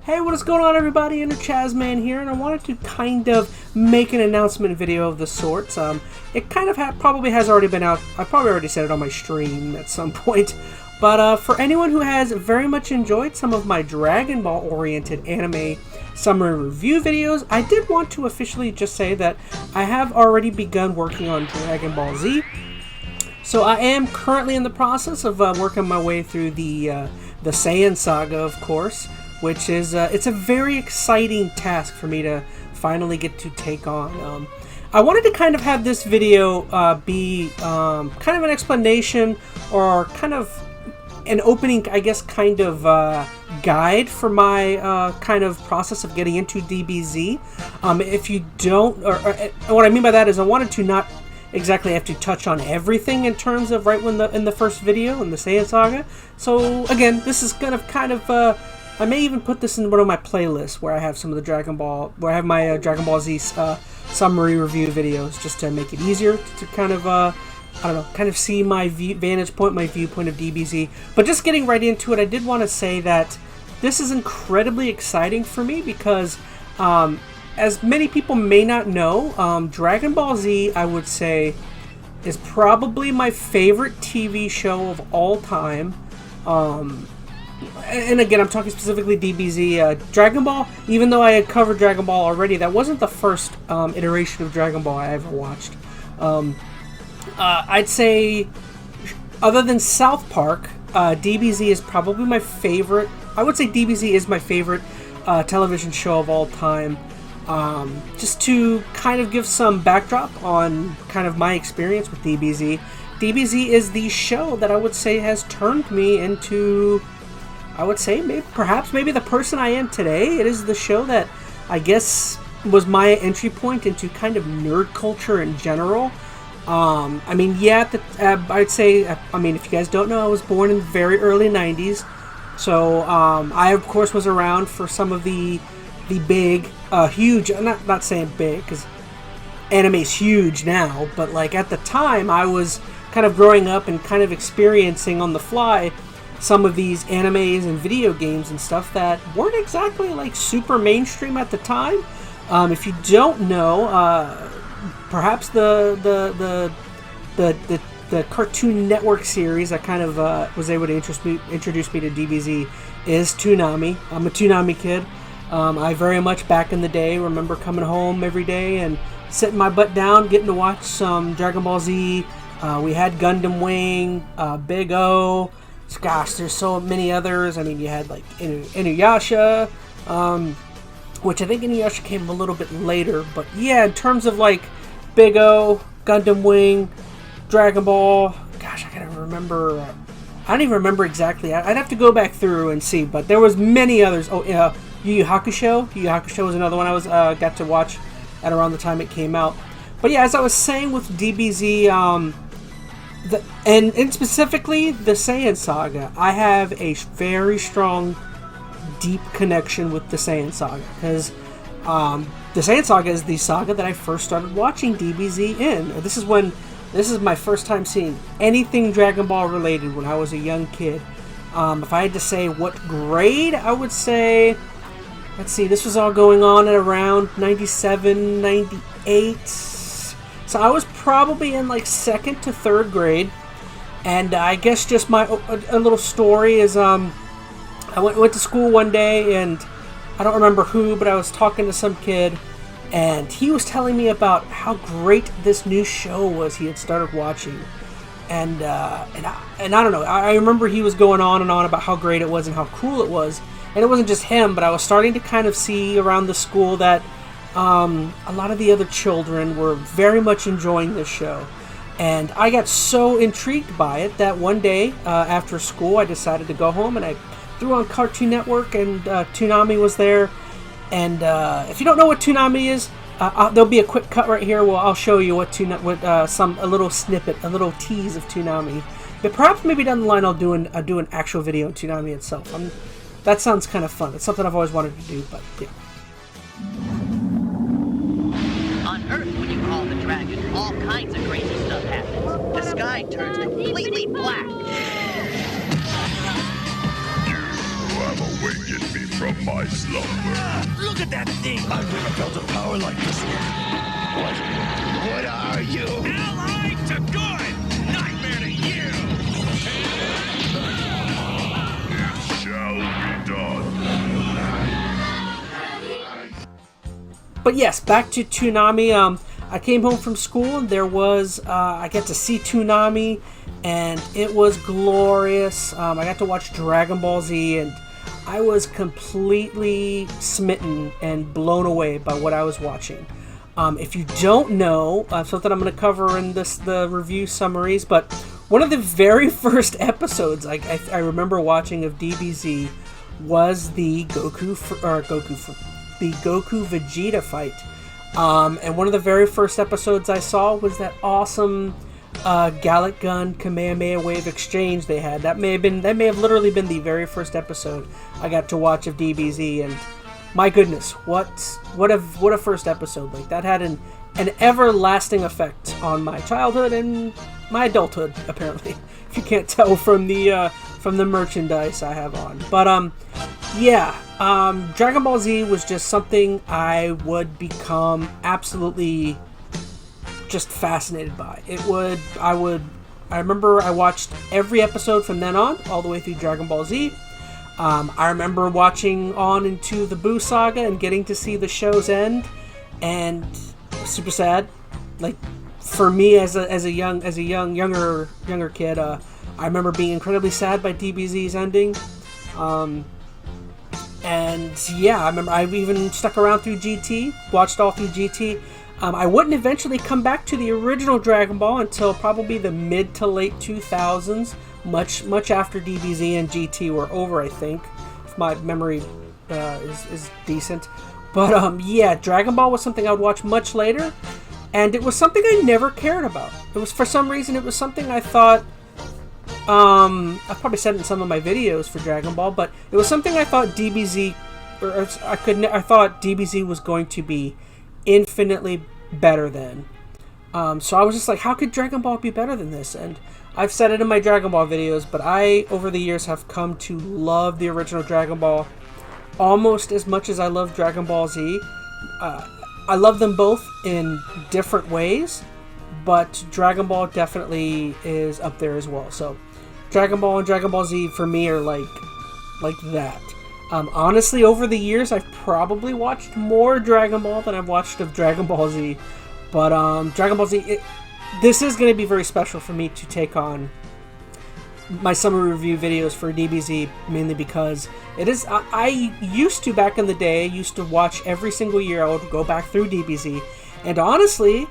Hey, what is going on, everybody? EnteR ChazmaN here, and I wanted to kind of make an announcement video of the sorts. It kind of probably has already been out. I probably already said it on my stream at some point. But for anyone who has very much enjoyed some of my Dragon Ball oriented anime summary review videos, I did want to officially just say that I have already begun working on Dragon Ball Z. So I am currently in the process of working my way through the Saiyan saga, of course, which is it's a very exciting task for me to finally get to take on. I wanted to kind of have this video be kind of an explanation or kind of an opening, I guess, kind of guide for my kind of process of getting into DBZ. If you don't, or what I mean by that is I wanted to not exactly have to touch on everything in terms of in the first video in the Saiyan saga. So again, this is kind of I may even put this in one of my playlists where I have some of the Dragon Ball, where I have my Dragon Ball Z summary review videos, just to make it easier to kind of I don't know, kind of see my vantage point, my viewpoint of DBZ. But just getting right into it, I did want to say that this is incredibly exciting for me because as many people may not know, Dragon Ball Z, I would say, is probably my favorite TV show of all time. And again, I'm talking specifically DBZ. Dragon Ball, even though I had covered Dragon Ball already, that wasn't the first iteration of Dragon Ball I ever watched. I'd say, other than South Park, DBZ is probably my favorite. I would say DBZ is my favorite television show of all time. Just to kind of give some backdrop on kind of my experience with DBZ. DBZ is the show that I would say has turned me into, I would say, perhaps the person I am today. It is the show that I guess was my entry point into kind of nerd culture in general. I mean, yeah, I'd say, I mean, if you guys don't know, I was born in the very early 90s. So, I, of course, was around for some of the big, huge, not saying big, because anime's huge now, but like at the time, I was kind of growing up and kind of experiencing on the fly some of these animes and video games and stuff that weren't exactly like super mainstream at the time. If you don't know, perhaps the Cartoon Network series that kind of was able to introduce me to DBZ is Toonami. I'm a Toonami kid. I very much back in the day remember coming home every day and sitting my butt down, getting to watch some Dragon Ball Z. We had Gundam Wing, Big O. Gosh, there's so many others. I mean, you had like Inuyasha, which I think Inuyasha came a little bit later. But yeah, in terms of like Big O, Gundam Wing, Dragon Ball, gosh, I gotta remember. I don't even remember exactly. I'd have to go back through and see. But there was many others. Oh, Yu Yu Hakusho. Yu Yu Hakusho was another one I was got to watch at around the time it came out. But yeah, as I was saying with DBZ, and specifically the Saiyan saga, I have a very strong, deep connection with the Saiyan saga because the Saiyan saga is the saga that I first started watching DBZ in. This is my first time seeing anything Dragon Ball related when I was a young kid. If I had to say what grade, I would say, let's see, this was all going on at around 97, 98. So I was probably in like 2nd to 3rd grade. And I guess just a little story is I went to school one day and I don't remember who, but I was talking to some kid and he was telling me about how great this new show was he had started watching. And I don't know, I remember he was going on and on about how great it was and how cool it was. And it wasn't just him, but I was starting to kind of see around the school that a lot of the other children were very much enjoying this show. And I got so intrigued by it that one day after school I decided to go home and I threw on Cartoon Network and Toonami was there. And if you don't know what Toonami is, there'll be a quick cut right here where I'll show you a little snippet, a little tease of Toonami. But perhaps maybe down the line I'll do an actual video on Toonami itself. That sounds kind of fun. It's something I've always wanted to do, but yeah. On Earth, when you call the dragon, all kinds of crazy stuff happens. The sky turns completely black. You have awakened me from my slumber. Look at that thing! I've never felt a power like this one. What are you? Ally to good! Nightmare to you! It shall be done. But yes, back to Toonami. I came home from school and there was, I got to see Toonami and it was glorious. I got to watch Dragon Ball Z and I was completely smitten and blown away by what I was watching. If you don't know, something I'm going to cover in the review summaries, but one of the very first episodes I remember watching of DBZ was the Goku Vegeta fight. And one of the very first episodes I saw was that awesome Gallic Gun Kamehameha Wave exchange they had. That may have literally been the very first episode I got to watch of DBZ, and my goodness, what a first episode. Like, that had an everlasting effect on my childhood and my adulthood, apparently. If you can't tell from the merchandise I have on. But Dragon Ball Z was just something I would become absolutely just fascinated by. I remember I watched every episode from then on, all the way through Dragon Ball Z. I remember watching on into the Buu saga and getting to see the show's end, and super sad. Like, for me as a younger kid, I remember being incredibly sad by DBZ's ending. And yeah, I remember I've even stuck around through GT, watched all through GT. I wouldn't eventually come back to the original Dragon Ball until probably the mid to late 2000s, much after DBZ and GT were over, I think, if my memory is decent. But yeah, Dragon Ball was something I would watch much later, and it was something I never cared about. It was, for some reason, it was something I thought, I've probably said it in some of my videos for Dragon Ball, but it was something I thought DBZ, I thought DBZ was going to be infinitely better than. So I was just like, how could Dragon Ball be better than this? And I've said it in my Dragon Ball videos, but I, over the years, have come to love the original Dragon Ball almost as much as I love Dragon Ball Z. I love them both in different ways, but Dragon Ball definitely is up there as well. So Dragon Ball and Dragon Ball Z for me are like that. Honestly, over the years, I've probably watched more Dragon Ball than I've watched of Dragon Ball Z. But Dragon Ball Z, this is going to be very special for me to take on my summer review videos for DBZ, mainly because it is. I used to, back in the day, used to watch every single year. I would go back through DBZ, and honestly,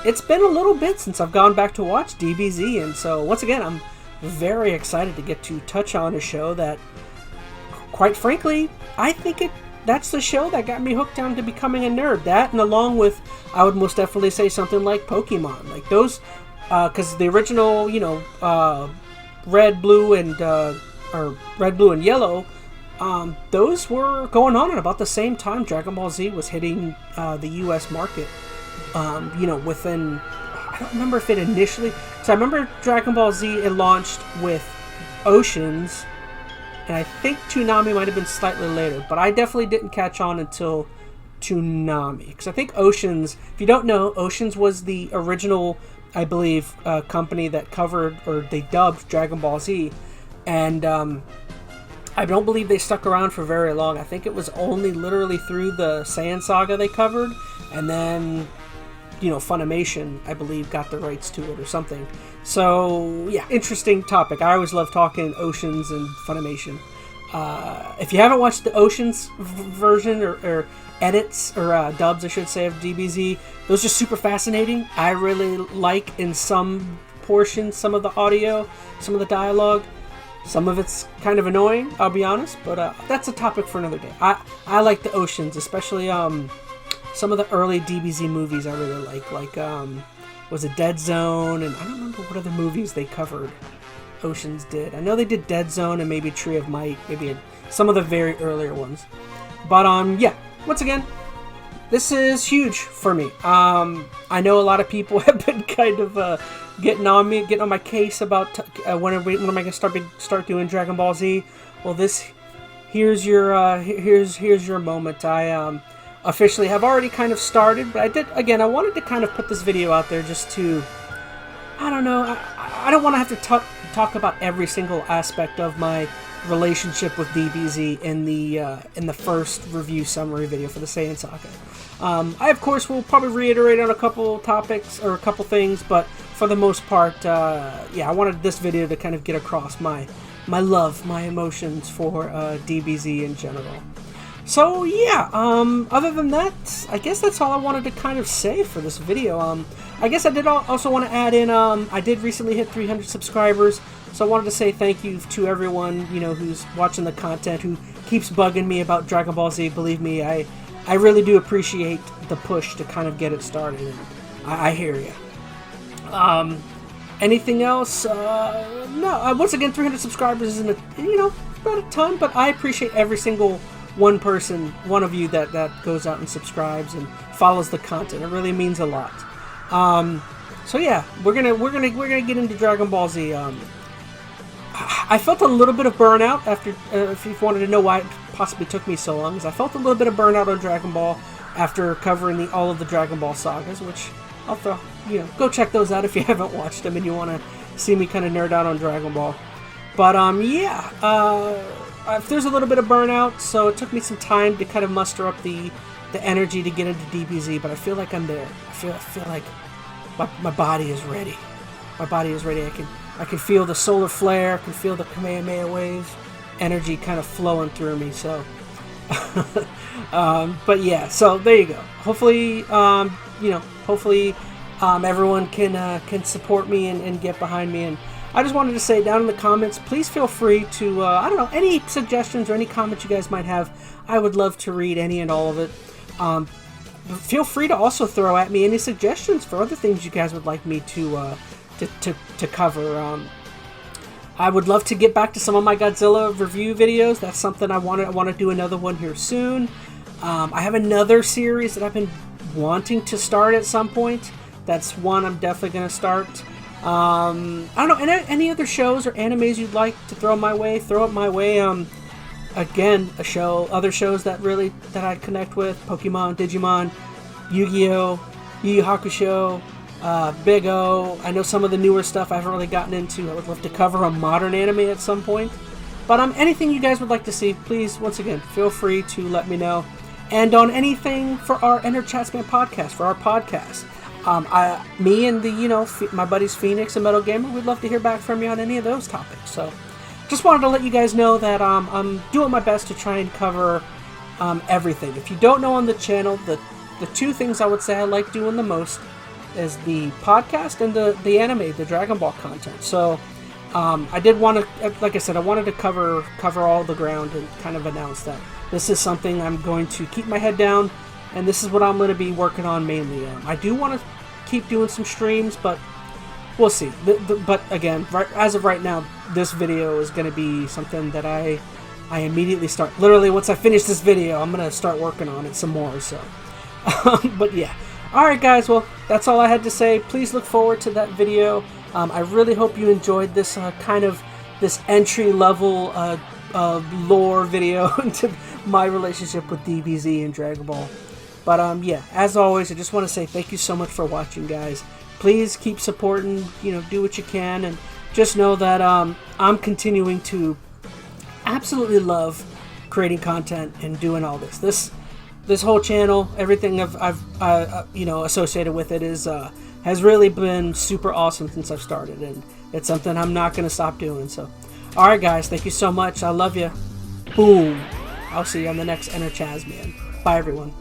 it's been a little bit since I've gone back to watch DBZ, and so once again, I'm very excited to get to touch on a show that, quite frankly, I think that's the show that got me hooked down to becoming a nerd. That, and along with, I would most definitely say something like Pokemon. Like those, because the original, Red, Blue, and Yellow, those were going on at about the same time Dragon Ball Z was hitting the U.S. market. Within, I don't remember if it initially, because I remember Dragon Ball Z, it launched with Oceans, and I think Toonami might have been slightly later, but I definitely didn't catch on until Toonami, because I think Oceans, if you don't know, Oceans was the original, I believe, company that covered, or they dubbed Dragon Ball Z, and I don't believe they stuck around for very long. I think it was only literally through the Saiyan saga they covered, and then Funimation, I believe, got the rights to it or something. So, yeah, interesting topic. I always love talking Oceans and Funimation. If you haven't watched the Oceans version, or edits, or dubs, I should say, of DBZ, those are super fascinating. I really like, in some portions, some of the audio, some of the dialogue. Some of it's kind of annoying, I'll be honest, but that's a topic for another day. I like the Oceans, especially some of the early DBZ movies I really like was it Dead Zone, and I don't remember what other movies they covered Oceans did. I know they did Dead Zone and maybe Tree of Might, maybe some of the very earlier ones. But yeah, once again, this is huge for me. I know a lot of people have been kind of getting on my case about when am I going to start doing Dragon Ball Z. Well, here's your moment. I officially have already kind of started, but I wanted to kind of put this video out there just to, I don't know, I don't want to have to talk about every single aspect of my relationship with DBZ in the first review summary video for the Saiyan Saga. I of course will probably reiterate on a couple topics or a couple things, but for the most part, yeah, I wanted this video to kind of get across my love, my emotions for DBZ in general. So yeah, other than that, I guess that's all I wanted to kind of say for this video. I guess I did also want to add in, I did recently hit 300 subscribers, so I wanted to say thank you to everyone, you know, who's watching the content, who keeps bugging me about Dragon Ball Z. Believe me, I really do appreciate the push to kind of get it started, and I hear you. Anything else? No, once again, 300 subscribers isn't not a ton, but I appreciate every single one of you that goes out and subscribes and follows the content. It really means a lot. So yeah, we're gonna get into Dragon Ball Z. I felt a little bit of burnout after. If you wanted to know why it possibly took me so long, is I felt a little bit of burnout on Dragon Ball after covering all of the Dragon Ball sagas, which I'll throw. Go check those out if you haven't watched them and you want to see me kind of nerd out on Dragon Ball. But yeah, there's a little bit of burnout, so it took me some time to kind of muster up the energy to get into DBZ. But I feel like I'm there. I feel like my body is ready. My body is ready. I can feel the solar flare. I can feel the Kamehameha wave energy kind of flowing through me. So, but yeah. So there you go. Hopefully, hopefully everyone can support me and get behind me. And I just wanted to say down in the comments, please feel free to, I don't know, any suggestions or any comments you guys might have. I would love to read any and all of it. Feel free to also throw at me any suggestions for other things you guys would like me to cover. I would love to get back to some of my Godzilla review videos. That's something I want to do another one here soon. I have another series that I've been wanting to start at some point. That's one I'm definitely going to start. I don't know, any other shows or animes you'd like to throw my way, throw it my way. Again, other shows that I connect with: Pokemon, Digimon, Yu-Gi-Oh, Yu Yu Hakusho, Big O. I know some of the newer stuff I haven't really gotten into. I would love to cover a modern anime at some point. But anything you guys would like to see, please, once again, feel free to let me know. And on anything for our EnteR ChazmaN podcast, for our podcast. Me and my buddies Phoenix and MetalGamer, we'd love to hear back from you on any of those topics. So, just wanted to let you guys know that I'm doing my best to try and cover everything. If you don't know on the channel, the two things I would say I like doing the most is the podcast and the anime, the Dragon Ball content. So, I did want to, like I said, I wanted to cover all the ground and kind of announce that this is something I'm going to keep my head down. And this is what I'm going to be working on mainly. I do want to keep doing some streams, but we'll see. But again, as of right now, this video is going to be something that I immediately start. Literally, once I finish this video, I'm going to start working on it some more. So, but yeah. All right, guys. Well, that's all I had to say. Please look forward to that video. I really hope you enjoyed this kind of this entry level lore video into my relationship with DBZ and Dragon Ball. But yeah, as always, I just want to say thank you so much for watching, guys. Please keep supporting, do what you can, and just know that I'm continuing to absolutely love creating content and doing all this. This whole channel, everything I've associated with it has really been super awesome since I've started, and it's something I'm not going to stop doing. So, all right, guys, thank you so much. I love you. Boom. I'll see you on the next EnteR ChazmaN. Bye, everyone.